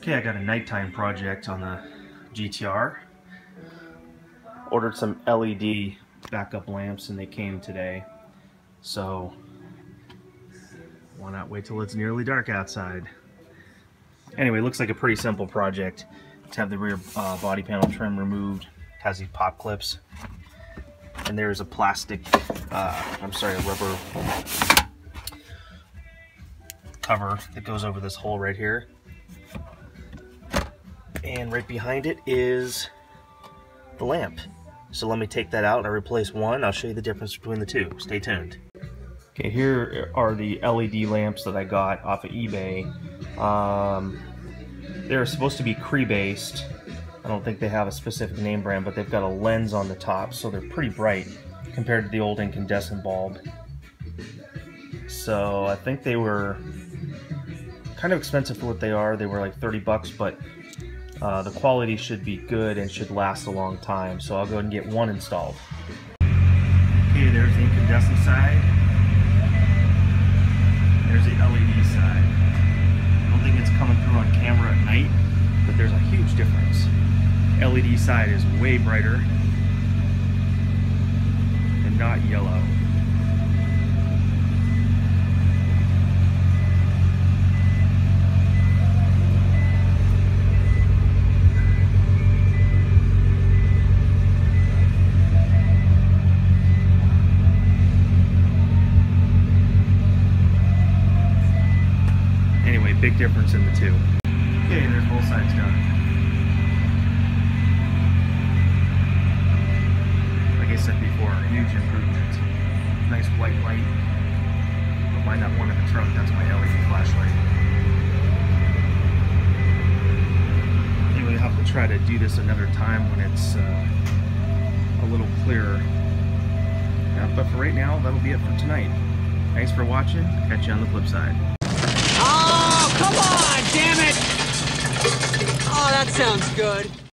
Okay, I got a nighttime project on the GT-R. Ordered some LED backup lamps and they came today. So, why not wait till it's nearly dark outside? Anyway, looks like a pretty simple project. To have the rear body panel trim removed. It has these pop clips. And there's a plastic, a rubber cover that goes over this hole right here. And right behind it is the lamp. So let me take that out and replace one. I'll show you the difference between the two. Stay tuned. Okay, here are the LED lamps that I got off of eBay. They're supposed to be Cree based. I don't think they have a specific name brand, but they've got a lens on the top, so they're pretty bright compared to the old incandescent bulb. So I think they were kind of expensive for what they are. They were like 30 bucks, but the quality should be good and should last a long time. So I'll go ahead and get one installed. Okay, there's the incandescent side. There's the LED side. I don't think it's coming through on camera at night, but there's a huge difference. LED side is way brighter and not yellow. Anyway, big difference in the two. Okay, there's both sides done. Like I said before, huge improvement. Nice white light. Don't mind that one in the truck, that's my LED flashlight. Anyway, I'll have to try to do this another time when it's a little clearer. But for right now, that'll be it for tonight. Thanks for watching. Catch you on the flip side. Oh, come on, damn it! Oh, that sounds good.